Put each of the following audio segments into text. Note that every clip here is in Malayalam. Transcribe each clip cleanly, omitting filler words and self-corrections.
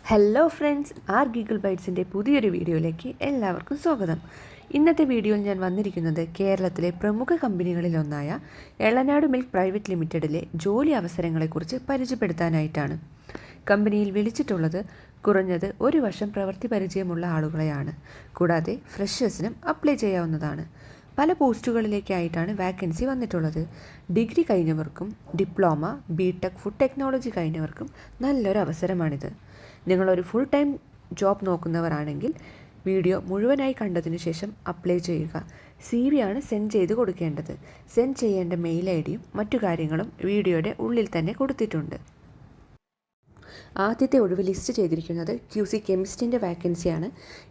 ഹലോ ഫ്രണ്ട്സ്, ഗീഗിൾ ബൈറ്റ്സിൻ്റെ പുതിയൊരു വീഡിയോയിലേക്ക് എല്ലാവർക്കും സ്വാഗതം. ഇന്നത്തെ വീഡിയോയിൽ ഞാൻ വന്നിരിക്കുന്നത് കേരളത്തിലെ പ്രമുഖ കമ്പനികളിലൊന്നായ എളനാട് മിൽക്ക് പ്രൈവറ്റ് ലിമിറ്റഡിലെ ജോലി അവസരങ്ങളെക്കുറിച്ച് പരിചയപ്പെടുത്താനായിട്ടാണ്. കമ്പനിയിൽ വിളിച്ചിട്ടുള്ളത് കുറഞ്ഞത് 1 വർഷം പ്രവൃത്തി പരിചയമുള്ള ആളുകളെയാണ്. കൂടാതെ ഫ്രഷേഴ്സിനും അപ്ലൈ ചെയ്യാവുന്നതാണ്. പല പോസ്റ്റുകളിലേക്കായിട്ടാണ് വാക്കൻസി വന്നിട്ടുള്ളത്. ഡിഗ്രി കഴിഞ്ഞവർക്കും ഡിപ്ലോമ, ബിടെക്, ഫുഡ് ടെക്നോളജി കഴിഞ്ഞവർക്കും നല്ലൊരു അവസരമാണിത്. നിങ്ങളൊരു ഫുൾ ടൈം ജോബ് നോക്കുന്നവരാണെങ്കിൽ വീഡിയോ മുഴുവനായി കണ്ടതിന് ശേഷം അപ്ലൈ ചെയ്യുക. CV ആണ് സെൻഡ് ചെയ്ത് കൊടുക്കേണ്ടത്. സെൻഡ് ചെയ്യേണ്ട മെയിൽ ID-യും മറ്റു കാര്യങ്ങളും വീഡിയോയുടെ ഉള്ളിൽ തന്നെ കൊടുത്തിട്ടുണ്ട്. ആദ്യത്തെ ഒഴിവ് ലിസ്റ്റ് ചെയ്തിരിക്കുന്നത് QC കെമിസ്റ്റിൻ്റെ വാക്കൻസിയാണ്.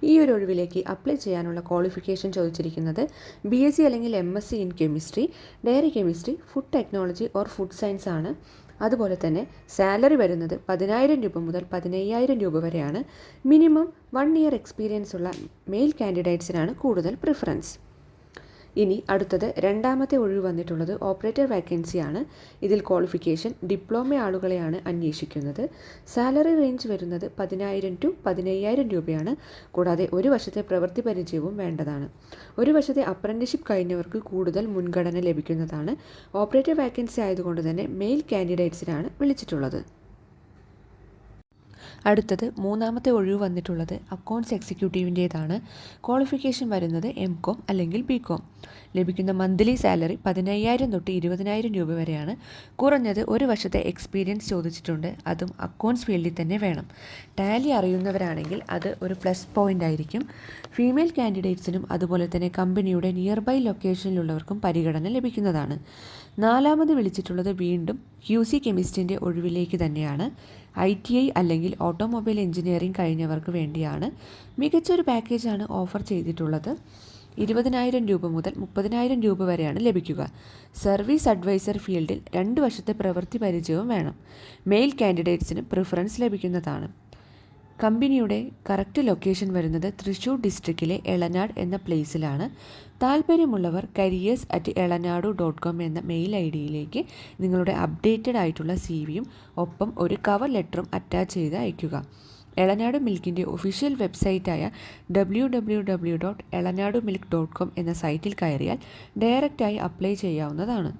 ഈ ഒരു ഒഴിവിലേക്ക് അപ്ലൈ ചെയ്യാനുള്ള ക്വാളിഫിക്കേഷൻ ചോദിച്ചിരിക്കുന്നത് BSc അല്ലെങ്കിൽ MSc in chemistry, diary chemistry, food technology or food science ആണ്. അതുപോലെ തന്നെ സാലറി വരുന്നത് 10,000 രൂപ മുതൽ 15,000 രൂപ വരെയാണ്. മിനിമം 1 ഇയർ എക്സ്പീരിയൻസ് ഉള്ള മെയിൽ കാൻഡിഡേറ്റ്സിനാണ് കൂടുതൽ പ്രിഫറൻസ്. ഇനി അടുത്തത് രണ്ടാമത്തെ ഒഴിവ് വന്നിട്ടുള്ളത് ഓപ്പറേറ്റർ വാക്കൻസിയാണ്. ഇതിൽ ക്വാളിഫിക്കേഷൻ ഡിപ്ലോമ ആളുകളെയാണ് അന്വേഷിക്കുന്നത്. സാലറി റേഞ്ച് വരുന്നത് 10,000 to 15,000 രൂപയാണ്. കൂടാതെ 1 വർഷത്തെ പ്രവൃത്തി പരിചയവും വേണ്ടതാണ്. 1 വർഷത്തെ അപ്രന്റീഷിപ്പ് കഴിഞ്ഞവർക്ക് കൂടുതൽ മുൻഗണന ലഭിക്കുന്നതാണ്. ഓപ്പറേറ്റർ വാക്കൻസി ആയതുകൊണ്ട് തന്നെ മെയിൽ കാൻഡിഡേറ്റ്സിനാണ് വിളിച്ചിട്ടുള്ളത്. അടുത്തത് മൂന്നാമത്തെ ഒഴിവ് വന്നിട്ടുള്ളത് അക്കൗണ്ട്സ് എക്സിക്യൂട്ടീവിൻ്റേതാണ്. ക്വാളിഫിക്കേഷൻ വരുന്നത് MCom അല്ലെങ്കിൽ BCom. ലഭിക്കുന്ന മന്ത്ലി സാലറി 15,000 തൊട്ട് 20,000 രൂപ വരെയാണ്. കുറഞ്ഞത് 1 വർഷത്തെ എക്സ്പീരിയൻസ് ചോദിച്ചിട്ടുണ്ട്. അതും അക്കൗണ്ട്സ് ഫീൽഡിൽ തന്നെ വേണം. ടാലി അറിയുന്നവരാണെങ്കിൽ അത് ഒരു പ്ലസ് പോയിൻ്റ് ആയിരിക്കും. ഫീമെയിൽ കാൻഡിഡേറ്റ്സിനും അതുപോലെ തന്നെ കമ്പനിയുടെ നിയർ ബൈ ലൊക്കേഷനിലുള്ളവർക്കും പരിഗണന ലഭിക്കുന്നതാണ്. നാലാമത് വിളിച്ചിട്ടുള്ളത് വീണ്ടും QC കെമിസ്റ്റിൻ്റെ ഒഴിവിലേക്ക് തന്നെയാണ്. ITI അല്ലെങ്കിൽ ഓട്ടോമൊബൈൽ എഞ്ചിനീയറിംഗ് കഴിഞ്ഞവർക്ക് വേണ്ടിയാണ്. മികച്ചൊരു പാക്കേജാണ് ഓഫർ ചെയ്തിട്ടുള്ളത്. 20,000 രൂപ മുതൽ 30,000 രൂപ വരെയാണ് ലഭിക്കുക. സർവീസ് അഡ്വൈസർ ഫീൽഡിൽ 2 വർഷത്തെ പ്രവൃത്തി പരിചയവും വേണം. മെയിൽ കാൻഡിഡേറ്റ്സിന് പ്രിഫറൻസ് ലഭിക്കുന്നതാണ്. കമ്പനിയുടെ കറക്റ്റ് ലൊക്കേഷൻ വരുന്നത് തൃശ്ശൂർ ഡിസ്ട്രിക്റ്റിലെ എളനാട് എന്ന പ്ലേസിലാണ്. താല്പര്യമുള്ളവർ careers@elanadu.com എന്ന മെയിൽ ID-യിലേക്ക് നിങ്ങളുടെ അപ്ഡേറ്റഡ് ആയിട്ടുള്ള CV-യും ഒപ്പം ഒരു കവർ ലെറ്ററും അറ്റാച്ച് ചെയ്ത് അയയ്ക്കുക. എളനാട് മിൽക്കിൻ്റെ ഒഫീഷ്യൽ വെബ്സൈറ്റായ www.elanadumilk.com എന്ന സൈറ്റിൽ കയറിയാൽ ഡയറക്റ്റായി അപ്ലൈ ചെയ്യാവുന്നതാണ്.